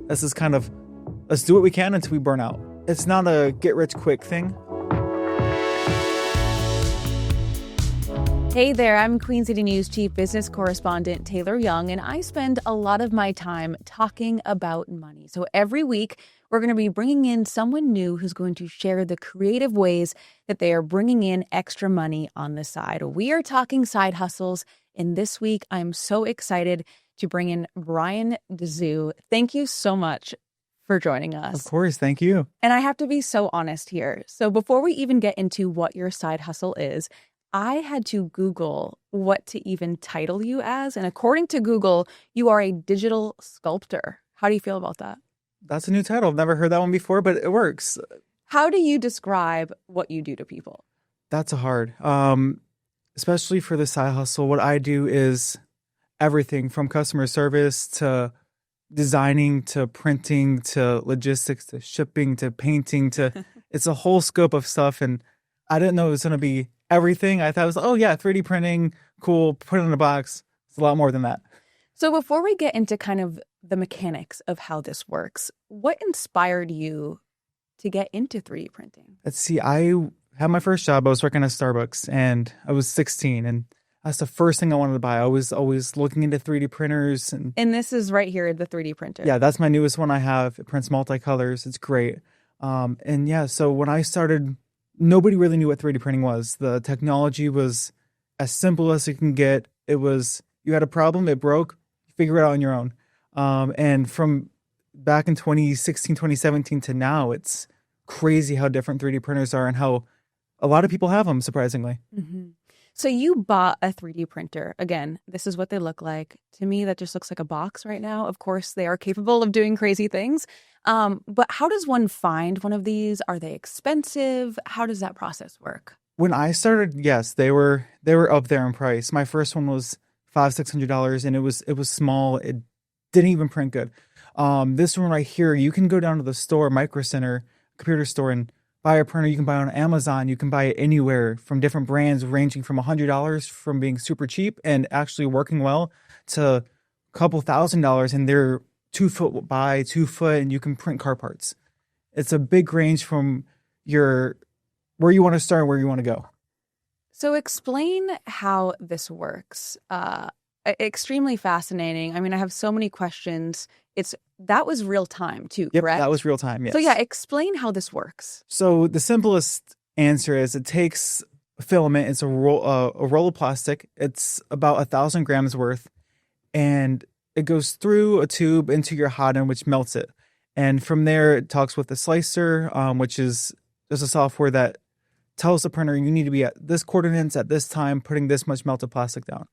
This is kind of, let's do what we can until we burn out. It's not a get rich quick thing. Hey there, I'm Queen City News Chief Business Correspondent Taylor Young, and I spend a lot of my time talking about money. So every week, we're going to be bringing in someone new who's going to share the creative ways that they are bringing in extra money on the side. We are talking side hustles, and this week, I'm so excited to bring in Brian Dezue. Thank you so much for joining us. Of course, thank you. And I have to be so honest here. So before we even get into what your side hustle is, I had to Google what to even title you as. And according to Google, you are a digital sculptor. How do you feel about that? That's a new title. I've never heard that one before, but it works. How do you describe what you do to people? That's a hard, especially for the side hustle. What I do is everything from customer service to designing to printing to logistics to shipping to painting to it's a whole scope of stuff. And I didn't know it was going to be everything. I thought it was, oh yeah, 3D printing, cool, put it in a box. It's a lot more than that. So before we get into kind of the mechanics of how this works, what inspired you to get into 3D printing? Let's see, I had my first job. I was working at Starbucks and I was 16 and that's the first thing I wanted to buy. I was always looking into 3D printers. And this is right here, the 3D printer. Yeah, that's my newest one I have. It prints multicolors. It's great. And yeah, so when I started, nobody really knew what 3D printing was. The technology was as simple as it can get. It was, you had a problem, it broke, you figure it out on your own. And from back in 2016, 2017 to now, it's crazy how different 3D printers are and how a lot of people have them, surprisingly. Mm-hmm. So you bought a 3D printer. Again, this is what they look like. To me, that just looks like a box right now. Of course, they are capable of doing crazy things. But how does one find one of these? Are they expensive? How does that process work? When I started, yes, they were up there in price. My first one was $500-$600, and it was small. It didn't even print good. This one right here, you can go down to the store, Micro Center, computer store, and buy a printer. You can buy it on Amazon. You can buy it anywhere from different brands, ranging from $100 from being super cheap and actually working well to a couple $1,000s, and they're 2 foot by 2 foot, and you can print car parts. It's a big range from where you want to start and where you want to go. So explain how this works. Extremely fascinating. I mean, I have so many questions. That was real time too, Yep, correct? That was real time, yes. So yeah, explain how this works. So the simplest answer is it takes a filament. It's a roll of plastic. It's about 1,000 grams worth, and it goes through a tube into your hot end, which melts it. And from there, it talks with the slicer, which is just a software that tells the printer you need to be at this coordinates at this time, putting this much melted plastic down.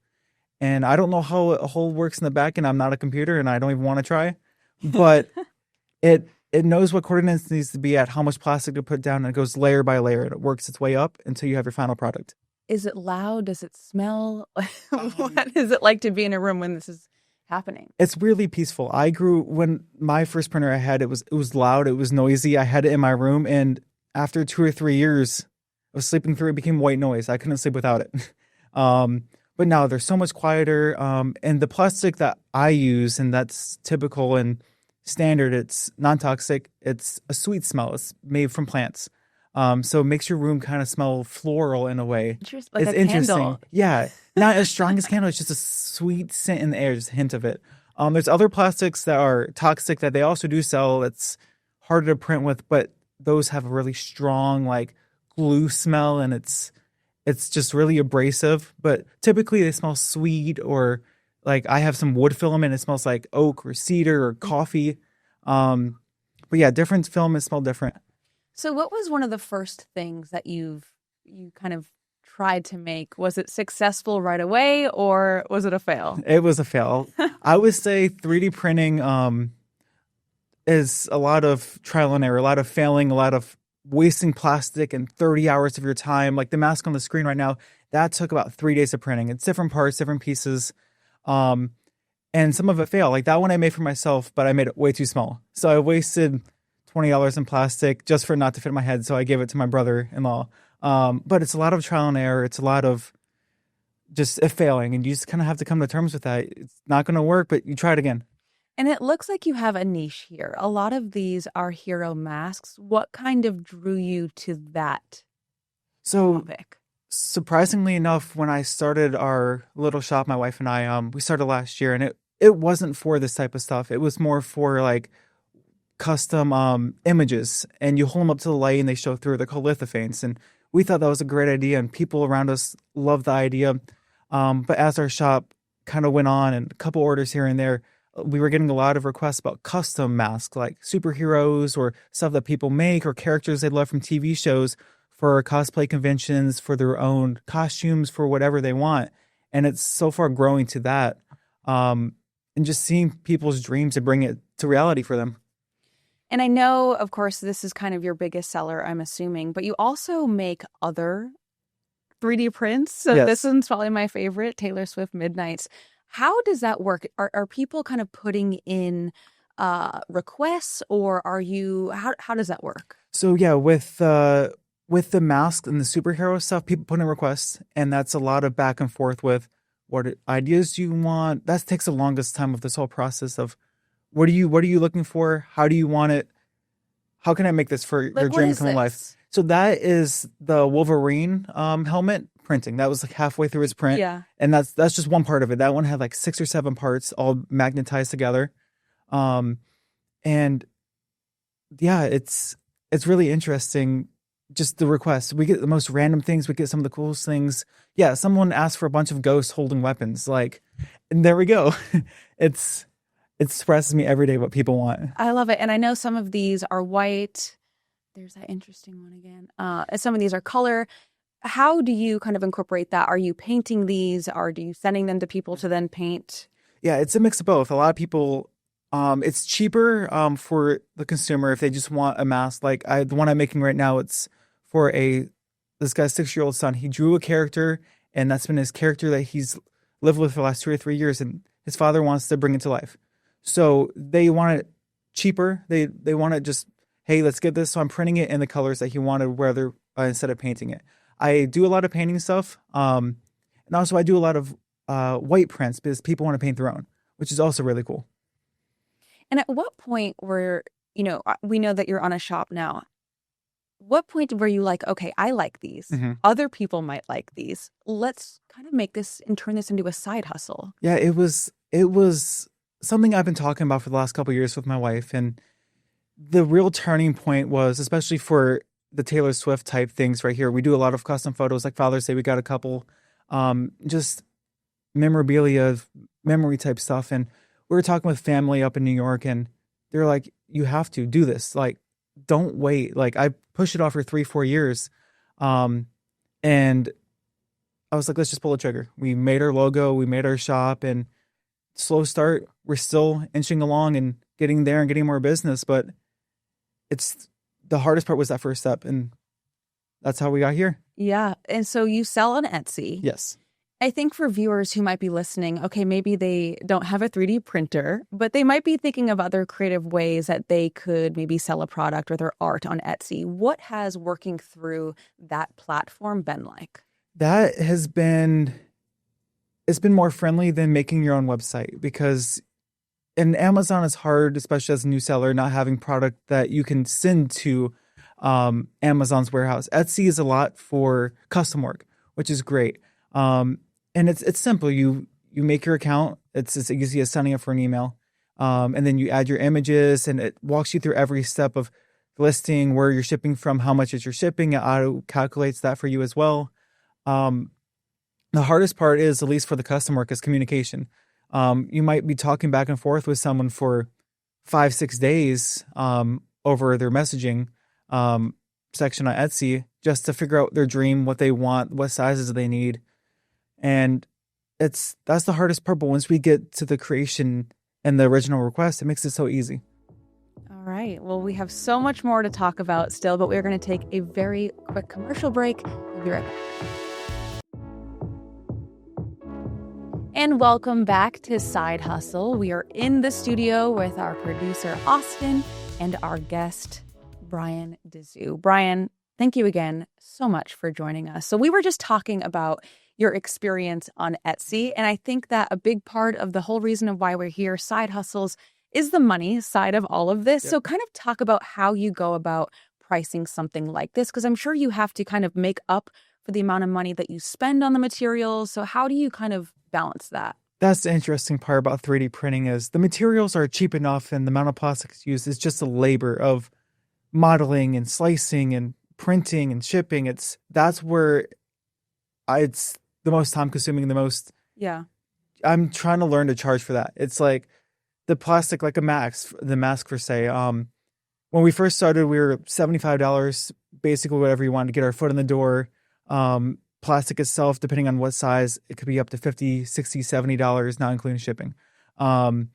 And I don't know how it whole works in the back end. I'm not a computer, and I don't even want to try. But it knows what coordinates needs to be at, how much plastic to put down, and it goes layer by layer, and it works its way up until you have your final product. Is it loud? Does it smell? What is it like to be in a room when this is happening? It's really peaceful. When my first printer I had, it was loud, it was noisy. I had it in my room, and after 2 or 3 years of sleeping through it, became white noise. I couldn't sleep without it. But now they're so much quieter. And the plastic that I use, and that's typical and standard, it's non-toxic. It's a sweet smell. It's made from plants. So it makes your room kind of smell floral in a way. Like it's a interesting. Candle. Yeah. Not as strong as candle. It's just a sweet scent in the air, just a hint of it. There's other plastics that are toxic that they also do sell. It's harder to print with, but those have a really strong like glue smell, and it's just really abrasive. But typically they smell sweet, or like I have some wood filament. It smells like oak or cedar or coffee. But yeah, different filaments smell different. So what was one of the first things that you kind of tried to make? Was it successful right away, or was it a fail? It was a fail. I would say 3D printing is a lot of trial and error, a lot of failing, a lot of wasting plastic and 30 hours of your time. Like the mask on the screen right now, that took about 3 days of printing. It's different parts, different pieces. And some of it failed. Like that one I made for myself, but I made it way too small. So I wasted $20 in plastic just for it not to fit my head. So I gave it to my brother-in-law. But it's a lot of trial and error. It's a lot of just failing. And you just kind of have to come to terms with that. It's not going to work, but you try it again. And it looks like you have a niche here. A lot of these are hero masks. What kind of drew you to that So topic? surprisingly enough, when I started our little shop, my wife and I, we started last year, and it wasn't for this type of stuff. It was more for like custom images, and you hold them up to the light and they show through. They're called lithophanes, and we thought that was a great idea, and people around us loved the idea. But as our shop kind of went on, and a couple orders here and there, we were getting a lot of requests about custom masks, like superheroes or stuff that people make or characters they love from TV shows for cosplay conventions, for their own costumes, for whatever they want. And it's so far growing to that. And just seeing people's dreams and bring it to reality for them. And I know, of course, this is kind of your biggest seller, I'm assuming, but you also make other 3D prints. So Yes. this one's probably my favorite, Taylor Swift Midnights. How does that work? Are people kind of putting in requests, or are you, how does that work? So yeah, with the mask and the superhero stuff, people put in requests, and that's a lot of back and forth with what ideas do you want. That takes the longest time of this whole process of what are you looking for? How do you want it? How can I make this for your dream come to life? So that is the Wolverine helmet printing. That was like halfway through his print. Yeah. And that's just one part of it. That one had like 6 or 7 parts all magnetized together. And yeah, it's really interesting. Just the requests. We get the most random things. We get some of the coolest things. Yeah, someone asked for a bunch of ghosts holding weapons. Like, and there we go. It surprises me every day what people want. I love it. And I know some of these are white. There's that interesting one again. And some of these are color. How do you kind of incorporate that? Are you painting these? Are you sending them to people to then paint? Yeah, it's a mix of both. A lot of people, it's cheaper for the consumer if they just want a mask. Like the one I'm making right now, it's for this guy's 6-year-old son. He drew a character, and that's been his character that he's lived with for the last 2 or 3 years, and his father wants to bring it to life. So they want it cheaper. They want it just, hey, let's get this. So I'm printing it in the colors that he wanted, whether instead of painting it. I do a lot of painting stuff, and also I do a lot of white prints because people want to paint their own, which is also really cool. And at what point were, we know that you're on a shop now. What point were you like, okay, I like these. Mm-hmm. Other people might like these. Let's kind of make this and turn this into a side hustle. Yeah, it was something I've been talking about for the last couple of years with my wife. And the real turning point was, especially for the Taylor Swift type things right here, we do a lot of custom photos, like Father's Day. We got a couple, just memorabilia, memory type stuff. And we were talking with family up in New York, and they're like, you have to do this. Like, don't wait. Like, I pushed it off for 3-4 years. And I was like, let's just pull the trigger. We made our logo, we made our shop, and slow start. We're still inching along and getting there and getting more business, but it's the hardest part was that first step, and that's how we got here. Yeah. And so you sell on Etsy. Yes. I think for viewers who might be listening, okay, maybe they don't have a 3D printer, but they might be thinking of other creative ways that they could maybe sell a product or their art on Etsy. What has working through that platform been like? That has been, it's been more friendly than making your own website, because in Amazon it's hard, especially as a new seller, not having product that you can send to Amazon's warehouse. Etsy is a lot for custom work, which is great. And it's simple. You make your account. It's as easy as signing up for an email. And then you add your images, and it walks you through every step of listing, where you're shipping from, how much is your shipping. It auto calculates that for you as well. The hardest part is, at least for the custom work, is communication. You might be talking back and forth with someone for 5-6 days over their messaging section on Etsy just to figure out their dream, what they want, what sizes they need. And that's the hardest part. But once we get to the creation and the original request, it makes it so easy. All right. Well, we have so much more to talk about still, but we're going to take a very quick commercial break. We'll be right back. And welcome back to Side Hustle. We are in the studio with our producer, Austin, and our guest, Brian Dizu. Brian, thank you again so much for joining us. So we were just talking about your experience on Etsy, and I think that a big part of the whole reason of why we're here, Side Hustles, is the money side of all of this. Yep. So kind of talk about how you go about pricing something like this, because I'm sure you have to kind of make up for the amount of money that you spend on the materials. So how do you kind of balance that? That's the interesting part about 3D printing is the materials are cheap enough and the amount of plastics used is just the labor of modeling and slicing and printing and shipping. That's where it's the most time consuming, Yeah. I'm trying to learn to charge for that. It's like the plastic, like the mask for say, when we first started, we were $75, basically whatever you wanted to get our foot in the door. Plastic itself, depending on what size, it could be up to $50, $60, $70, not including shipping. And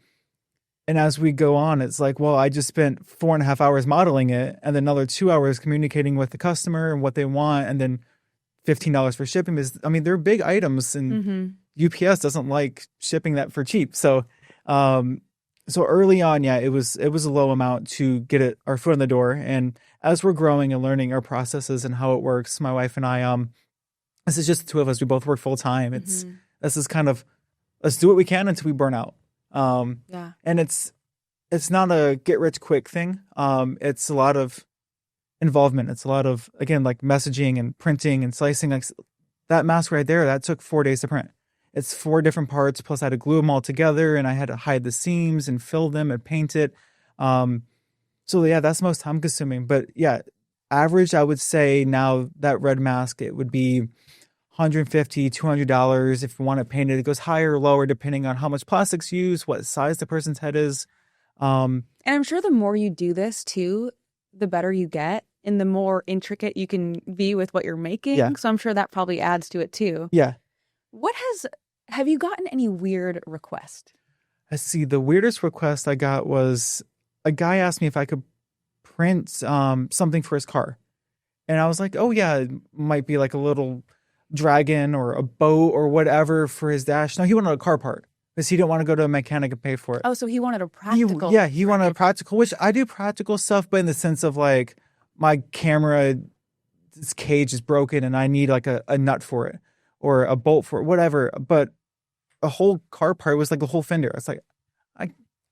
as we go on, it's like, well, I just spent 4.5 hours modeling it and then another 2 hours communicating with the customer and what they want. And then $15 for shipping they're big items and UPS doesn't like shipping that for cheap. So, so early on, yeah, it was a low amount to get our foot in the door. And as we're growing and learning our processes and how it works, my wife and I, this is just the two of us. We both work full time. This is kind of, let's do what we can until we burn out. Yeah. And it's not a get rich quick thing. It's a lot of involvement. It's a lot of, again, like messaging and printing and slicing. Like that mask right there, that took 4 days to print. It's 4 different parts. Plus I had to glue them all together and I had to hide the seams and fill them and paint it. So yeah, that's most time consuming, but yeah, average, I would say now that red mask, it would be $150, $200. If you want it painted, it goes higher or lower depending on how much plastic's used, what size the person's head is. And I'm sure the more you do this too, the better you get and the more intricate you can be with what you're making. Yeah. So I'm sure that probably adds to it too. Yeah. Have you gotten any weird requests? I see. The weirdest request I got was a guy asked me if I could print something for his car. And I was like, oh yeah, it might be like a little dragon or a boat or whatever for his dash. No, he wanted a car part because he didn't want to go to a mechanic and pay for it. Oh, so he wanted a practical. He wanted a practical, which I do practical stuff, but in the sense of like my camera, this cage is broken and I need like a nut for it or a bolt for it, whatever. But a whole car part was like a whole fender. It's like,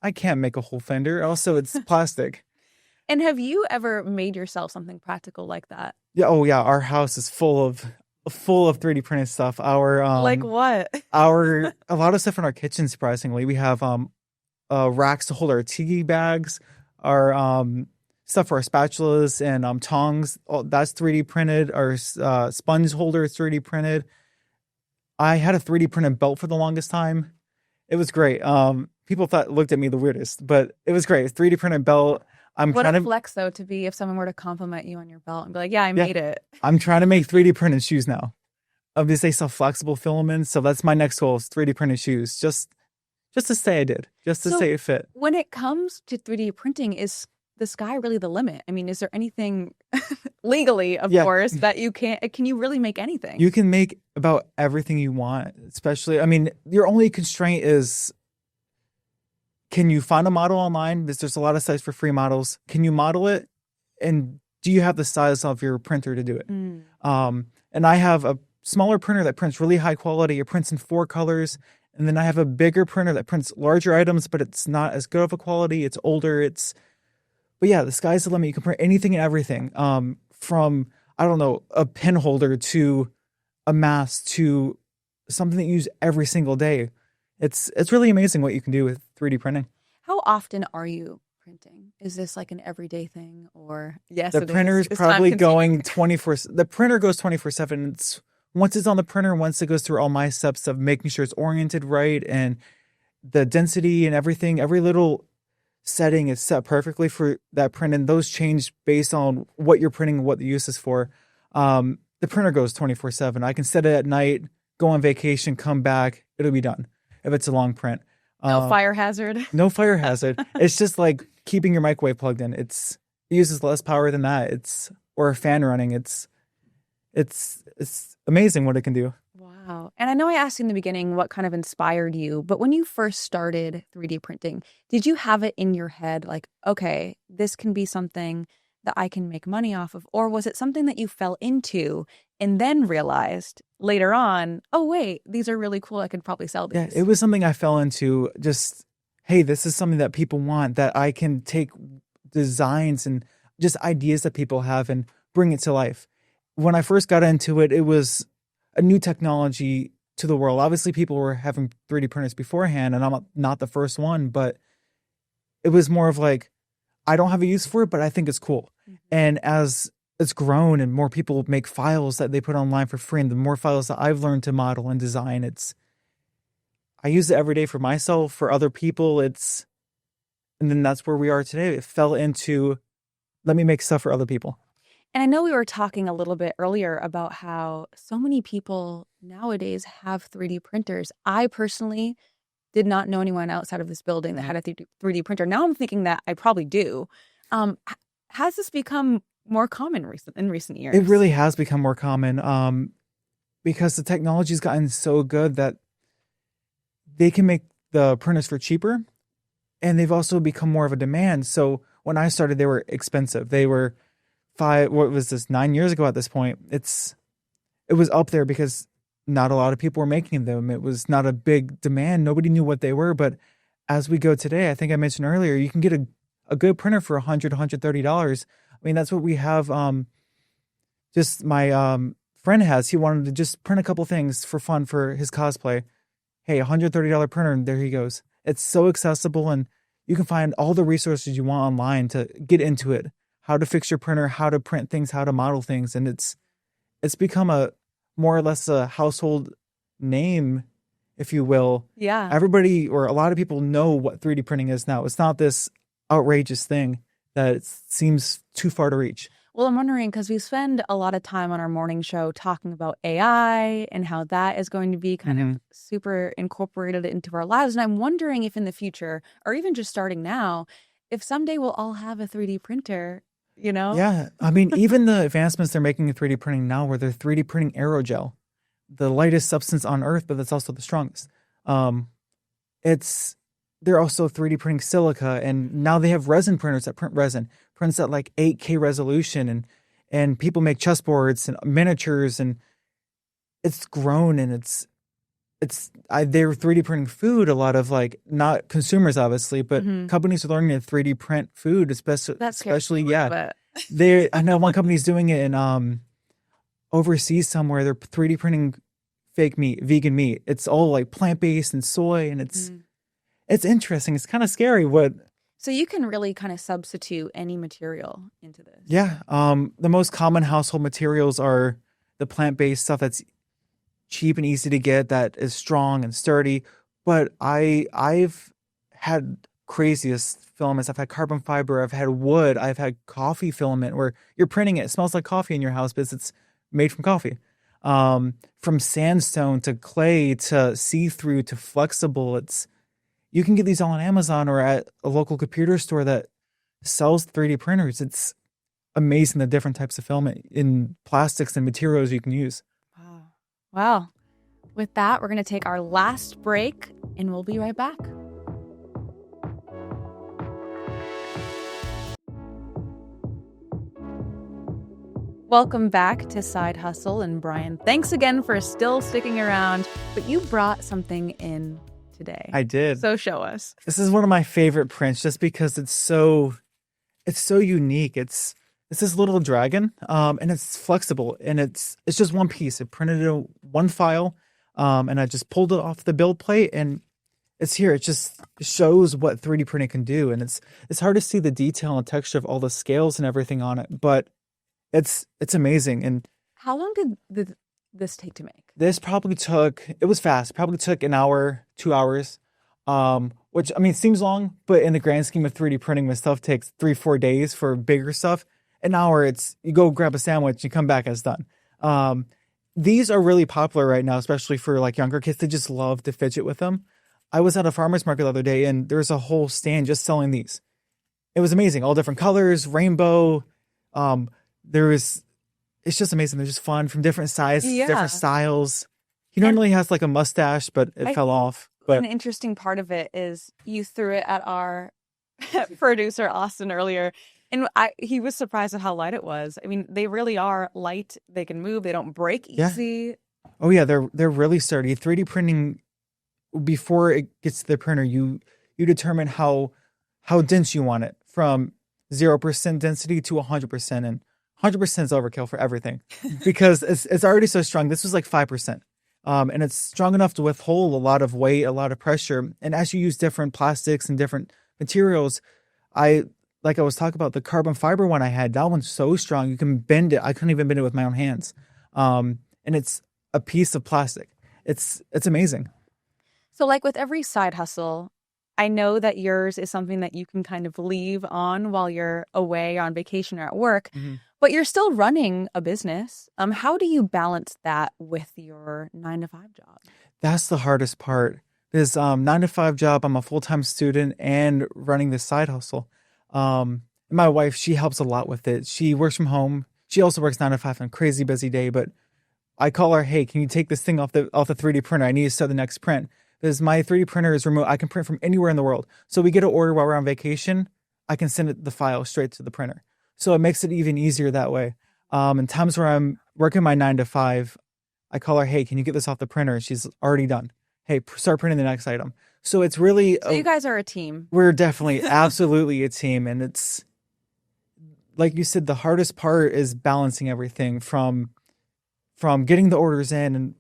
I can't make a whole fender. Also, it's plastic. And have you ever made yourself something practical like that? Yeah. Oh yeah. Our house is full of 3D printed stuff. Like what? A lot of stuff in our kitchen. Surprisingly, we have racks to hold our tea bags, our stuff for our spatulas and tongs. That's 3D printed. Our sponge holder is 3D printed. I had a 3D printed belt for the longest time. It was great. People looked at me the weirdest, but it was great. 3D printed belt. What a flex though to be if someone were to compliment you on your belt and be like, yeah, I made it. I'm trying to make 3D printed shoes now. Obviously, they sell flexible filaments, so that's my next goal is 3D printed shoes. Just to say I did, just to say it fit. When it comes to 3D printing, is the sky really the limit? I mean, is there anything legally, of course, that you can't? Can you really make anything? You can make about everything you want. Especially, I mean, your only constraint is, can you find a model online? Because there's a lot of sites for free models. Can you model it? And do you have the size of your printer to do it? And I have a smaller printer that prints really high quality. It prints in 4 colors. And then I have a bigger printer that prints larger items, but it's not as good of a quality. It's older. But yeah, the sky's the limit. You can print anything and everything. From, I don't know, a pen holder to a mask to something that you use every single day. It's really amazing what you can do with 3D printing. How often are you printing? Is this like an everyday thing or yes? The printer is probably going 24. The printer goes 24/7. Once it's on the printer, once it goes through all my steps of making sure it's oriented right and the density and everything, every little setting is set perfectly for that print, and those change based on what you're printing and what the use is for. The printer goes 24/7. I can set it at night, go on vacation, come back, it'll be done. If it's a long print. No fire hazard. No fire hazard. It's just like keeping your microwave plugged in. It uses less power than that. Or a fan running. It's amazing what it can do. Wow. And I know I asked you in the beginning what kind of inspired you, but when you first started 3D printing, did you have it in your head like, okay, this can be something that I can make money off of? Or was it something that you fell into and then realized later on, oh, wait, these are really cool. I could probably sell these. Yeah, it was something I fell into. Just, hey, this is something that people want, that I can take designs and just ideas that people have and bring it to life. When I first got into it, it was a new technology to the world. Obviously, people were having 3D printers beforehand, and I'm not the first one, but it was more of like, I don't have a use for it, but I think it's cool. And as it's grown and more people make files that they put online for free, and the more files that I've learned to model and design, I use it every day for myself, for other people. And then that's where we are today. It fell into, let me make stuff for other people. And I know we were talking a little bit earlier about how so many people nowadays have 3D printers. I personally did not know anyone outside of this building that had a 3D printer. Now I'm thinking that I probably do. Has this become more common in recent years? It really has become more common because the technology's gotten so good that they can make the printers for cheaper, and they've also become more of a demand. So when I started, they were expensive. They were 9 years ago at this point. It was up there because not a lot of people were making them. It was not a big demand. Nobody knew what they were. But as we go today, I think I mentioned earlier, you can get a good printer for $100, $130. I mean, that's what we have. Just my friend has. He wanted to just print a couple things for fun for his cosplay. Hey, $130 printer, and there he goes. It's so accessible, and you can find all the resources you want online to get into it. How to fix your printer, how to print things, how to model things, and it's become a more or less a household name, if you will. Yeah. Everybody, or a lot of people, know what 3D printing is now. It's not this outrageous thing that it seems too far to reach. Well, I'm wondering, because we spend a lot of time on our morning show talking about AI and how that is going to be kind of super incorporated into our lives. And I'm wondering if in the future, or even just starting now, if someday we'll all have a 3D printer, you know? Yeah. I mean, even the advancements they're making in 3D printing now, where they're 3D printing aerogel, the lightest substance on Earth, but that's also the strongest. They're also 3D printing silica, and now they have resin printers that print resin, prints at like 8K resolution, and people make chessboards and miniatures, and it's grown, and they're 3D printing food. A lot of, like, not consumers obviously, but companies are learning to 3D print food, especially yeah. I know one company's doing it in overseas somewhere. They're 3D printing fake meat, vegan meat. It's all like plant-based and soy, and it's interesting. It's kind of scary. So you can really kind of substitute any material into this. Yeah. The most common household materials are the plant-based stuff that's cheap and easy to get, that is strong and sturdy. But I've had craziest filaments. I've had carbon fiber. I've had wood. I've had coffee filament where you're printing it. It smells like coffee in your house because it's made from coffee. From sandstone to clay to see-through to flexible. You can get these all on Amazon or at a local computer store that sells 3D printers. It's amazing the different types of filament in plastics and materials you can use. Wow. With that, we're going to take our last break, and we'll be right back. Welcome back to Side Hustle. And Brian, thanks again for still sticking around, but you brought something in today. I did. So show us. This is one of my favorite prints just because it's so unique. It's this little dragon, and it's flexible, and it's just one piece. It printed in one file, and I just pulled it off the build plate, and it's here. It just shows what 3D printing can do, and it's hard to see the detail and texture of all the scales and everything on it, but it's amazing. And how long did this take to make? This it was fast. It probably took an hour, 2 hours, which, I mean, seems long, but in the grand scheme of 3D printing, when stuff takes 3-4 days for bigger stuff, an hour, you go grab a sandwich, you come back, and it's done. These are really popular right now, especially for like younger kids. They just love to fidget with them. I was at a farmer's market the other day, and there's a whole stand just selling these. It was amazing. All different colors, rainbow. It's just amazing. They're just fun, from different sizes, different styles. He normally has like a mustache, but it fell off. But an interesting part of it is you threw it at our producer, Austin, earlier. And he was surprised at how light it was. I mean, they really are light. They can move. They don't break easy. Yeah. Oh yeah, they're really sturdy. 3D printing, before it gets to the printer, you you determine how dense you want it, from 0% density to 100%, and 100% is overkill for everything because it's already so strong. This was like 5%. And it's strong enough to withhold a lot of weight, a lot of pressure. And as you use different plastics and different materials, like I was talking about the carbon fiber one I had, that one's so strong. You can bend it. I couldn't even bend it with my own hands. And it's a piece of plastic. It's amazing. So like with every side hustle, I know that yours is something that you can kind of leave on while you're away on vacation or at work, but you're still running a business. How do you balance that with your 9-to-5 job? That's the hardest part. This 9-to-5 job, I'm a full-time student and running this side hustle. My wife, she helps a lot with it. She works from home. She also works 9 to 5 on a crazy busy day, but I call her, hey, can you take this thing off the 3D printer? I need to start the next print. Because my 3D printer is remote. I can print from anywhere in the world. So we get an order while we're on vacation. I can send the file straight to the printer. So it makes it even easier that way. In times where I'm working my 9 to 5, I call her, hey, can you get this off the printer? She's already done. Hey, start printing the next item. So it's really... So you guys are a team. We're definitely absolutely a team. And it's, like you said, the hardest part is balancing everything from getting the orders in. And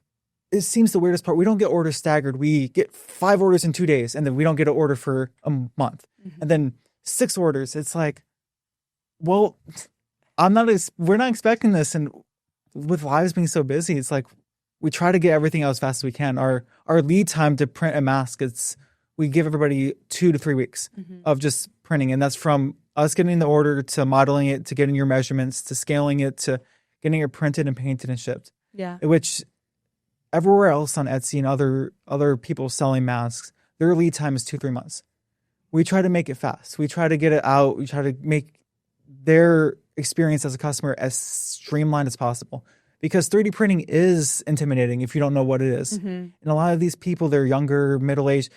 it seems the weirdest part. We don't get orders staggered. We get 5 orders in 2 days, and then we don't get an order for a month. And then 6 orders. It's like, well, we're not expecting this. And with lives being so busy, it's like we try to get everything out as fast as we can. Our lead time to print a mask, we give everybody 2 to 3 weeks of just printing. And that's from us getting the order to modeling it, to getting your measurements, to scaling it, to getting it printed and painted and shipped. Yeah. Which everywhere else on Etsy and other people selling masks, their lead time is 2-3 months. We try to make it fast. We try to get it out. We try to make their experience as a customer as streamlined as possible. Because 3D printing is intimidating if you don't know what it is. And a lot of these people, they're younger, middle-aged,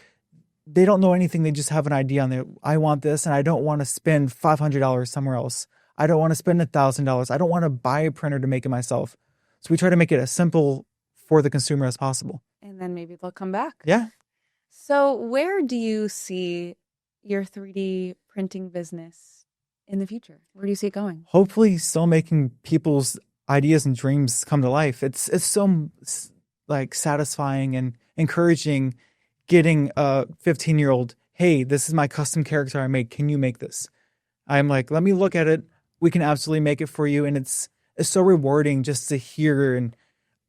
they don't know anything. They just have an idea on it. I want this, and I don't want to spend $500 somewhere else. I don't want to spend $1,000. I don't want to buy a printer to make it myself. So we try to make it as simple for the consumer as possible. And then maybe they'll come back. Yeah. So where do you see your 3D printing business in the future? Where do you see it going? Hopefully still making people's ideas and dreams come to life. It's so like satisfying and encouraging getting a 15-year-old, hey, this is my custom character I made. Can you make this? I'm like, let me look at it. We can absolutely make it for you. And it's so rewarding just to hear and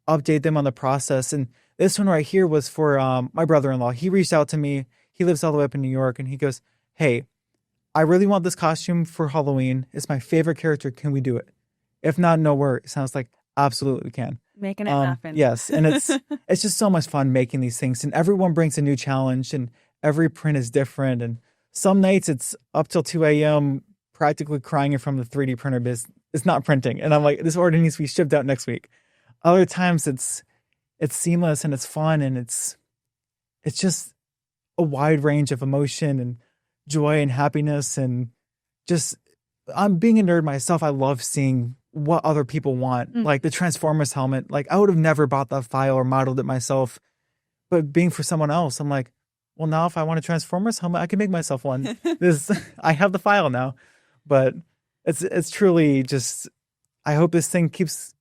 update them on the process. And this one right here was for my brother-in-law. He reached out to me. He lives all the way up in New York. And he goes, hey, I really want this costume for Halloween. It's my favorite character. Can we do it? If not, no worries. Sounds like absolutely we can. Making it happen. Yes. And it's just so much fun making these things. And everyone brings a new challenge. And every print is different. And some nights it's up till 2 a.m. practically crying from the 3D printer biz. It's not printing. And I'm like, this order needs to be shipped out next week. Other times it's seamless and it's fun. And it's just a wide range of emotion and joy and happiness. And just, I'm being a nerd myself. I love seeing what other people want. Like the Transformers helmet. Like I would have never bought that file or modeled it myself. But being for someone else, I'm like, well, now if I want a Transformers helmet, I can make myself one. I have the file now. But it's truly just, I hope this thing keeps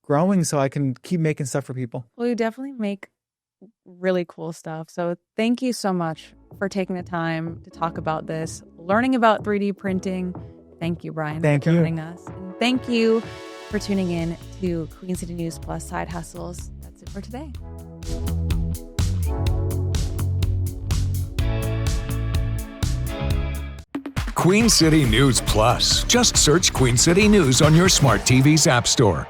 growing so I can keep making stuff for people. Well, you definitely make really cool stuff. So thank you so much for taking the time to talk about this, learning about 3D printing. Thank you, Brian, for joining us. And thank you for tuning in to Queen City News Plus Side Hustles. That's it for today. Queen City News Plus. Just search Queen City News on your smart TV's app store.